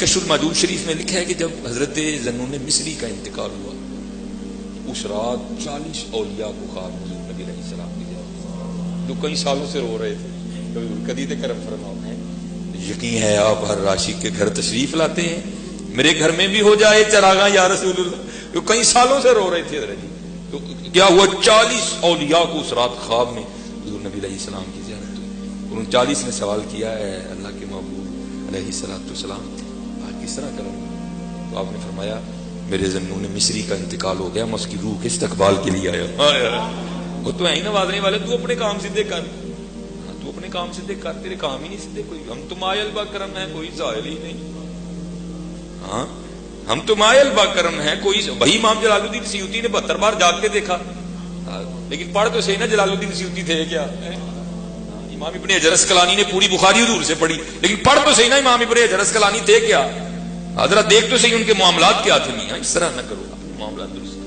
کشف المحدود شریف میں لکھا ہے کہ جب حضرت ذنون مصری کا انتقال ہوا اس رات 40 اولیاء کو خواب حضور نبی علیہ السلام کی جائے جو کئی سالوں سے رو رہے تھے کدی تے کرم فرماؤ ہے یقین ہے آپ ہر راشد کے گھر تشریف لاتے ہیں میرے گھر میں بھی ہو جائے چراغاں یا رسول اللہ جو کئی سالوں سے رو رہے تھے حضرت جی تو کیا ہوا 40 اولیاء کو اس رات خواب میں حضور نبی علیہ السلام کی زیارت ہوئی اور ان 40 نے سوال کیا ہے اللہ کے محبوب علیہ السلام آج کس طرح کروں تو آپ نے فرمایا میرے ذنون مصری کا انتقال ہو گیا میں اس کی روح کے استقبال کے لیے آیا وہ تو ہے ہی نوازنے والے تو اپنے کام سیدھے کر تو اپنے کام سیدھے کر تیرے کام ہی نہیں سیدھے کوئی ہم تو مائل با کرم ہے کوئی زائل ہی نہیں ہاں ہم تو مائل با کرم ہے کوئی وہی امام جلال الدین سیوطی نے 72 بار جاگ کے دیکھا لیکن پڑھ تو صحیح نا جلال الدین سیوطی تھے کیا امام ابن حجر اسقلانی نے پوری بخاری حضور سے پڑھی لیکن پڑھ تو صحیح نا امام ابن حجر اسقلانی تھے کیا حضرت دیکھ تو صحیح ان کے معاملات کیا تھے نہیں اس طرح نہ کرو اپنے معاملات درست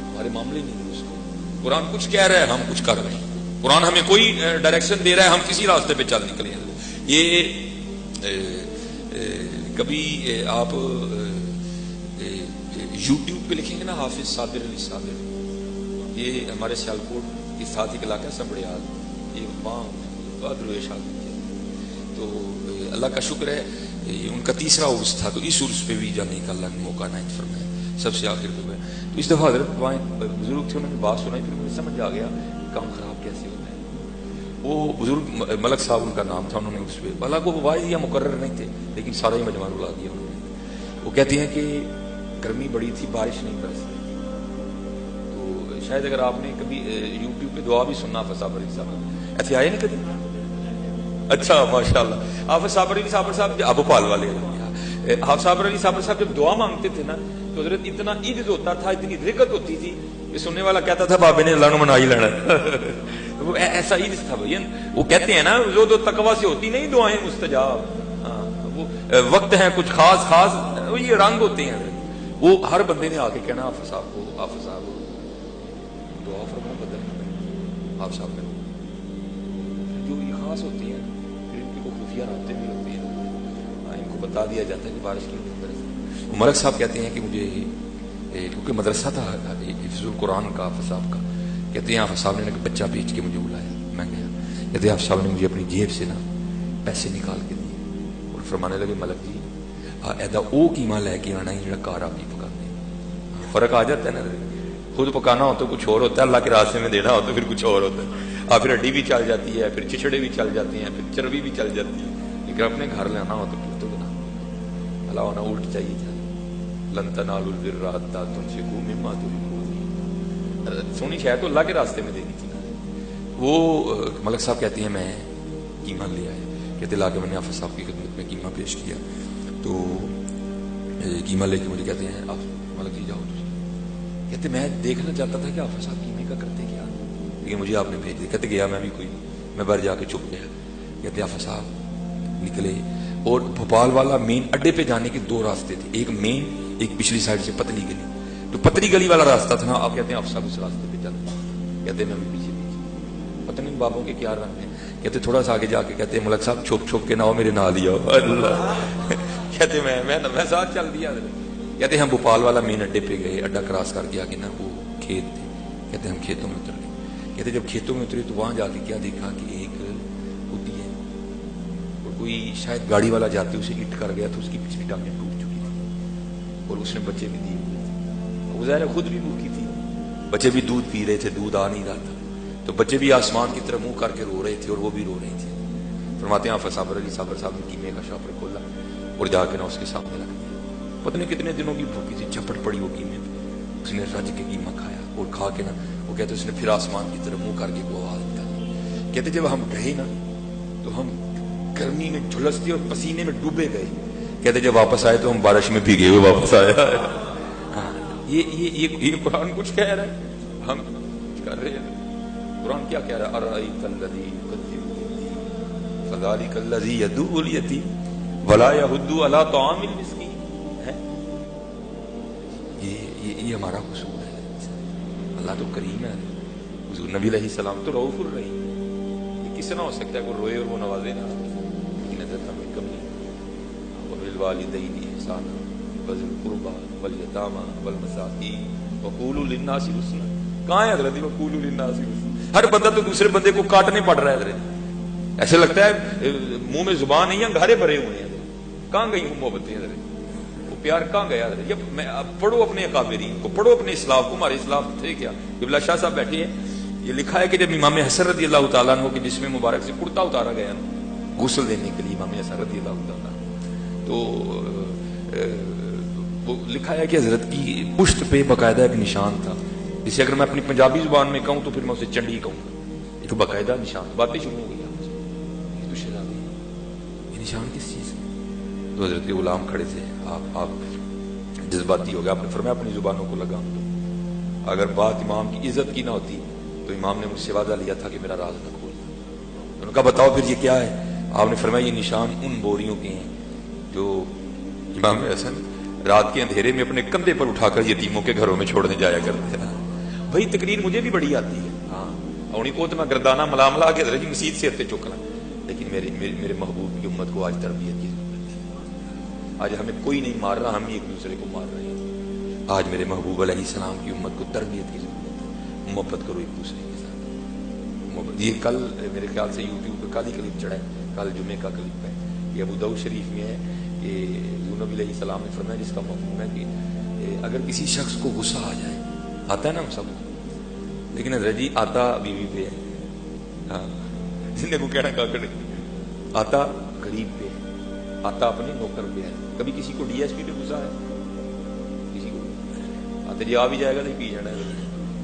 ہمارے معاملے نہیں درست قرآن کچھ کہہ رہا ہے ہم کچھ کر رہے ہیں قرآن ہمیں کوئی ڈائریکشن دے رہا ہے ہم کسی راستے پہ چل نکلے ہیں یہ کبھی آپ یوٹیوب پہ لکھیں گے نا حافظ صابر علی صابر یہ ہمارے سیالکوٹ کے ساتھ ایک علاقہ سبڑیال یہ وہاں درویش آدمی تو اللہ کا شکر ہے یہ ان کا تیسرا عرس تھا تو اس عرس پہ بھی جانے کا اللہ نے موقع عنایت فرمایا سب سے آخر پہ تو اس دفعہ حضرت وہاں بزرگ تھے انہوں نے بات سنائی پھر مجھے سمجھ آ گیا کام خراب کیسے ہوتا ہے وہ بزرگ ملک صاحب ان کا نام تھا انہوں نے اس پہ حالانکہ وہ واحد یا مقرر نہیں تھے لیکن سارا ہی مجمع اڑا دیا انہوں نے وہ کہتے ہیں کہ گرمی بڑی تھی بارش نہیں برسی تو شاید اگر آپ نے کبھی یوٹیوب پہ دعا بھی سننا فصابر علی صاحب ایسے آئے نا کبھی اچھا ماشاءاللہ حافظ صابر علی صاحب ابو پال والے حافظ صابر علی صاحب جب دعا مانگتے تھے نا تو حضرت اتنا عجز ہوتا تھا اتنی رقت ہوتی تھی کہ سننے والا کہتا تھا بابے نے اللہ نے منا ہی لینا وہ ایسا عجز تھا بھائی وہ کہتے ہیں نا جو تقوی سے ہوتی نہیں دعائیں مستجاب وہ وقت ہیں کچھ خاص وہ یہ رنگ ہوتے ہیں وہ ہر بندے نے آ کے کہنا حافظ صاحب دعا فرما بدل حافظ صاحب نے جو یہ خاص ہوتی ہیں پھر ان کی کو خفیہ رابطے بھی ہوتی ہیں ان کو بتا دیا جاتا ہے کہ بارش کی ملک صاحب کہتے ہیں کہ مجھے کیونکہ مدرسہ تھا حفظ القرآن کا حافظ صاحب کا کہتے ہیں حافظ صاحب نے بچہ بیچ کے مجھے بلایا میں گیا کہتے ہیں حافظ صاحب نے مجھے اپنی جیب سے نا پیسے نکال کے دیے اور فرمانے لگے ملک جی ایدا او قیمہ لے کے آنا ہی کار آپ نہیں پکانے فرق آ جاتا ہے نا خود پکانا ہو تو کچھ اور ہوتا ہے اللہ کے راستے میں دینا ہو تو پھر کچھ اور ہوتا ہے پھر ہڈی بھی چل جاتی ہے پھر چچڑے بھی چل جاتی ہیں پھر چربی بھی چل جاتی ہے لیکن اپنے گھر لانا ہو تو پھر تو بنا اللہ ہونا الٹ چاہیے تھا لن تنالوا البر حتى تنفقوا مما تحبون سونی شاید تو اللہ کے راستے میں دینی تھی وہ ملک صاحب کہتے ہیں میں قیمہ لے آیا کہتے لا کے میں نے حافظ صاحب کی خدمت میں قیمہ پیش کیا تو قیمہ لے کے مجھے کہتے ہیں آپ ملک جی جاؤ کہتے میں دیکھنا چاہتا تھا کہ حافظ صاحب قیمے کا کرتے کیا لیکن مجھے آپ نے بھیج دیا کہتے گیا میں بھی کوئی میں باہر جا کے چھپ گیا کہتے حافظ صاحب نکلے اور بھوپال والا مین اڈے پہ جانے کے 2 راستے تھے ایک مین ایک پچھلی سائڈ سے پتلی گلی تو پتلی گلی والا راستہ تھا نا آپ کہتے ہیں آپ صاحب اس راستے پہ چلتے کہتے ہیں میں بھی پیچھے پتہ نہیں بابوں کے کیا رنگ ہیں کہتے تھوڑا سا آگے جا کے کہتے ہیں ملک صاحب چھپ چھپ کے نہ ہو میرے نال ہی آؤ اللہ کہتے میں ساتھ چل دیا کہتے ہم بھوپال والا مین اڈے پہ گئے اڈا کراس کر کے آگے نا وہ کھیت تھے کہتے ہم کھیتوں میں اتر گئے کہتے جب کھیتوں میں اترے تو وہاں جا کے کیا دیکھا کہ ایک ہوتی ہے اور کوئی شاید گاڑی والا جاتے اسے اٹ کر گیا تو اس کی پچھلی ٹانگیں ٹوٹ چکی تھی اور اس نے بچے بھی دیے وہ ظاہر خود بھی بھوکی تھی بچے بھی دودھ پی رہے تھے دودھ آ نہیں رہا تھا تو بچے بھی آسمان کی طرف منہ کر کے رو رہے تھے اور وہ بھی رو رہی تھی فرماتے ہیں صابر علی صاحب نے قیمے کا شاپر کھولا اور جا کے نا اس کے سامنے رکھ دیا پتہ نہیں کتنے دنوں کی بھوکی تھی جھپٹ پڑی وہ قیمے پہ اس نے رج کے قیمہ کھایا اور کھا کے نا وہ کہتے اس نے پھر آسمان کی طرف منہ کر کے وہ آواز نکالی کہتے جب ہم گئے نا تو ہم گرمی میں جھلستے اور پسینے میں ڈوبے گئے کہتے جب واپس آئے تو ہم بارش میں بھیگے ہوئے واپس آیا یہ قرآن کچھ کہہ رہا ہے ہم کچھ کر رہے ہیں قرآن کیا کہہ رہا ہے ارأیت الذی یکذب بالدین فذلک الذی یدعو الیتیم ولا یحض علی طعام المسکین یہ ہمارا قصور ہے اللہ تو کریم ہے حضور نبی علیہ السلام تو رؤوف الرحیم یہ کس طرح ہو سکتا ہے کوئی روئے اور وہ نوازے نا نظر نہ کوئی کمی اور وبالوالدین احسانا وذی القربى والیتامی والمساکین وقولوا للناس حسنا. کہاں ہے حضرت وقولوا للناس حسنا؟ ہر بندہ تو دوسرے بندے کو کاٹنے پڑ رہا ہے حضرت. ایسے لگتا ہے منہ میں زبان نہیں ہے، انگارے بھرے ہوئے ہیں. کہاں گئی ہوں محبتیں حضرت؟ وہ پیار کہاں گیا حضرت؟ جب میں پڑھو اپنے اکابرین کو، پڑھو اپنے اسلاف کو. ہمارے اسلاف تھے کیا؟ قبلہ شاہ صاحب بیٹھے ہیں، یہ لکھا ہے کہ جب امام حسن رضی اللہ تعالیٰ عنہ کے جسم مبارک سے کرتا اتارا گیا نا غسل دینے کے لیے امام حسن رضی اللہ تعالیٰ، تو وہ لکھا ہے کہ حضرت کی پشت پہ باقاعدہ ایک نشان تھا، جسے اگر میں اپنی پنجابی زبان میں کہوں تو پھر میں اسے چنڈی کہوں گا. ایک باقاعدہ نشان. باتیں شروع ہو گئی یہ تو شہزادی، یہ نشان کس چیز ہے؟ تو حضرت کے غلام کھڑے تھے. آپ جذباتی ہو گئے. آپ نے فرمایا اپنی زبانوں کو لگام دو. اگر بات امام کی عزت کی نہ ہوتی تو امام نے مجھ سے وعدہ لیا تھا کہ میرا راز نہ کھولنا. انہوں نے کہا بتاؤ پھر یہ کیا ہے؟ آپ نے فرمایا یہ نشان ان بوریوں کے ہیں جو امام حسن رات کے اندھیرے میں اپنے کندھے پر اٹھا کر یتیموں کے گھروں میں چھوڑنے جایا کرتے ہیں. بھائی تقریر مجھے بھی بڑی آتی ہے، ہاں اور کو تو میں گردانہ ملاملہ کے حضرت مسجد سے ہتھے چکنا، لیکن میرے محبوب کی امت کو آج تربیت کی ضرورت ہے. آج ہمیں کوئی نہیں مار رہا، ہم ہی ایک دوسرے کو مار رہے ہیں. آج میرے محبوب علیہ السلام کی امت کو تربیت کی ضرورت ہے. محبت کرو ایک دوسرے کے ساتھ. یہ کل میرے خیال سے یوٹیوب پہ کل ہی کلپ چڑھا ہے، کل جمعے کا کلپ ہے. یہ ابو داؤد شریف میں ہے کہ نبی علیہ السلام نے فرمایا جس کا مفہوم ہے کہ اگر کسی شخص کو غصہ آ جائے، آتا ہے نا ہم سب کو، لیکن حضرت جی آتا بیوی پہ ہے، ہاں جن کو کہنا کا کرے، آتا غریب پہ ہے، آتا اپنے نوکر پہ ہے. کبھی کسی کو ڈی ایس پی پہ غصہ ہے؟ کسی کو آتے جی آ بھی جائے گا نہیں پی جانا ہے.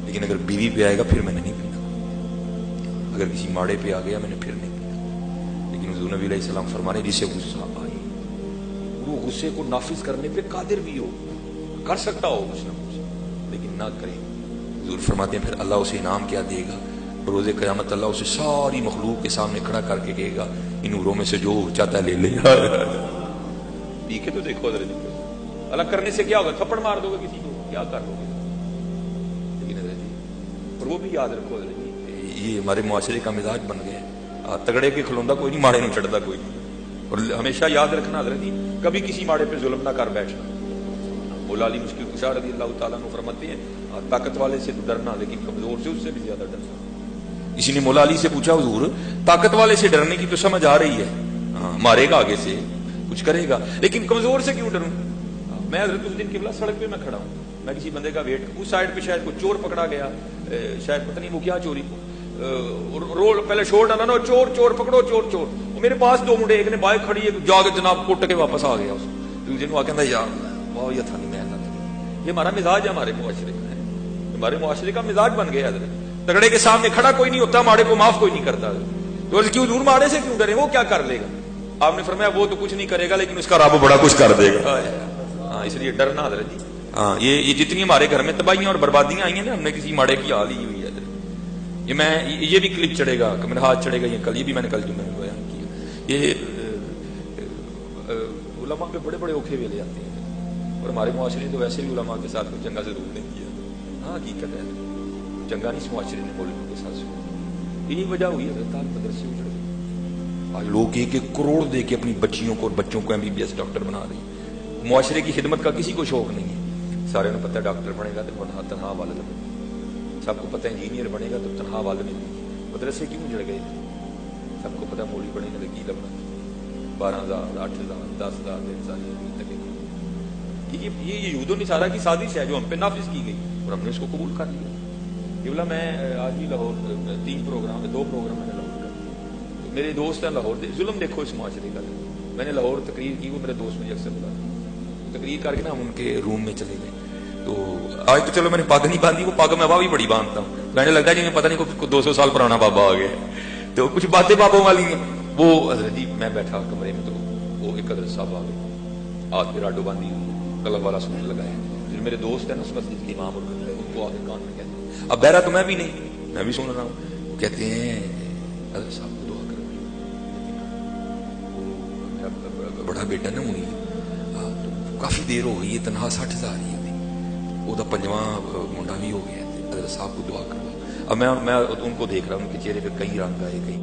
لیکن اگر بیوی پہ آئے گا پھر میں نے نہیں پینا. اگر کسی ماڑے پہ آ گیا میں نے پھر نہیں پینا. لیکن حضور نبی علیہ السلام فرمانے جسے غصہ آئے وہ غصے کو نافذ کرنے پہ قادر بھی ہو، کر سکتا ہو کچھ نہ کچھ، لیکن نہ کرے. حضور فرماتے ہیں پھر اللہ اسے انعام کیا دے گا؟ روز قیامت اللہ اسے ساری مخلوق کے سامنے کھڑا کر کے کہے گا ان نوروں میں سے جو چاہتا ہے لے لے. پی کے تو دیکھو حضرت اللہ کرنے سے کیا ہوگا؟ تھپڑ مار دو گے کسی کو، کیا کر دو گے؟ لیکن حضرت جی اور وہ بھی یاد رکھو حضرت جی یہ ہمارے معاشرے کا مزاج بن گیا. تگڑے کے کھلوندا کوئی نہیں، ماڑے نہیں چڑھتا کوئی. اور ہمیشہ یاد رکھنا حضرت جی کبھی کسی ماڑے پہ ظلم نہ کر بیٹھنا. مولا علی مشکل کشا رضی اللہ تعالیٰ عنہ فرماتے ہیں طاقت والے سے تو ڈرنا لیکن کمزور سے اس سے بھی زیادہ ڈرنا. اسی نے مولا علی سے پوچھا حضور طاقت والے سے ڈرنے کی تو سمجھ آ رہی ہے، مارے گا آگے سے کچھ کرے گا، لیکن کمزور سے کیوں ڈروں؟ میں حضرت اس دن قبلہ سڑک پہ میں کھڑا ہوں، میں کسی بندے کا ویٹ، اس سائڈ پہ شاید کوئی چور پکڑا گیا، شاید پتہ نہیں وہ کیا چوری رول پہلے شور ڈالا نا چور چور پکڑو چور چور. میرے پاس دو منڈے، ایک نے بائک کھڑی ہے جا کے جناب کٹ کے واپس آ گیا. دوسرے نے آ کے یار واہ یہ تھا نہیں میں. یہ ہمارا مزاج ہے ہمارے معاشرے کا، ہمارے معاشرے کا مزاج بن گیا حضرت. تگڑے کے سامنے کھڑا کوئی نہیں ہوتا، ماڑے کو معاف کوئی نہیں کرتا. تو کیوں دور ماڑے سے کیوں ڈرے؟ وہ کیا کر لے گا؟ آپ نے فرمایا وہ تو کچھ نہیں کرے گا لیکن اس کا رب بڑا کچھ کر دے گا. ہاں اس لیے ڈرنا حضرت جی. ہاں یہ جتنی ہمارے گھر میں تباہیاں اور بربادیاں آئی ہیں نا، ہم نے کسی ماڑے کی حال ہی ہوئی ہے. یہ بھی کلپ چڑھے گا، میرا ہاتھ چڑھے گا یہ کل، یہ بھی میں نے کل جو میں نے بیان کیا. یہ علماء پہ بڑے بڑے اوکھے ویلے آتے ہیں اور ہمارے معاشرے نے تو ویسے بھی علماء کے ساتھ کوئی چنگا ضرور نہیں کیا. ہاں حقیقت ہے چنگا نہیں اس معاشرے نے مولویوں کے ساتھ سنا. یہی وجہ ہوئی ہے تعلق مدرسے اجڑ گئے. آج لوگ ایک ایک کروڑ دے کے اپنی بچیوں کو اور بچوں کو MBBS ڈاکٹر بنا رہی ہیں. معاشرے کی خدمت کا کسی کو شوق نہیں ہے. سارے نے پتہ ڈاکٹر بنے گا تو تنہا والد بنے گا، سب کو پتہ انجینئر بنے گا تو تنہا والد نہیں. مدرسے کیوں اجڑ گئے؟ سب کو پتہ مولوی بنے گا کی لگنا 12,000 8,000 10,000 1,000 یہ یہود و نصارہ کی سازش ہے جو ہم پہ نافذ کی گئی اور ہم نے اس کو قبول کر لیا. یہ بولا میں آج بھی لاہور 2 پروگرام میں نے لاہور کر. میرے دوست ہیں لاہور، ظلم دیکھو اس معاشرے کا. میں نے لاہور تقریر کی، وہ میرے دوست مجھے اکثر بلا تقریر کر کے نا ہم ان کے روم میں چلے گئے. تو آج تو چلو میں نے پگ نہیں باندھی، وہ پگ میں ابا بھی بڑی باندھتا ہوں. میں نے لگتا ہے جی پتہ نہیں کوئی 200 سال پرانا بابا آ گیا. تو کچھ باتیں بابوں والی ہیں. وہ حضرت جی میں بیٹھا کمرے میں تو وہ ایک حضرت صاحب آ گئے، ہاتھ پہ راڈو باندھی، کلر والا سوٹ لگایا. پھر میرے دوست ہیں نا اس مسجد کے امام اور ان کو آ کے کان میں کہتے ہیں، اب بہرا تو میں بھی نہیں، میں بھی سن رہا ہوں. وہ کہتے ہیں حضرت صاحب کو دعا کرو، میرا بڑا بیٹا نا منی تو کافی دیر ہو گئی ہے، تنہا 60,000 ہی تھی، وہ 5واں منڈا بھی ہو گیا. حضرت صاحب کو دعا کرو. اب میں ان کو دیکھ رہا ہوں ان کے چہرے پہ کئی رنگ آئے، کئی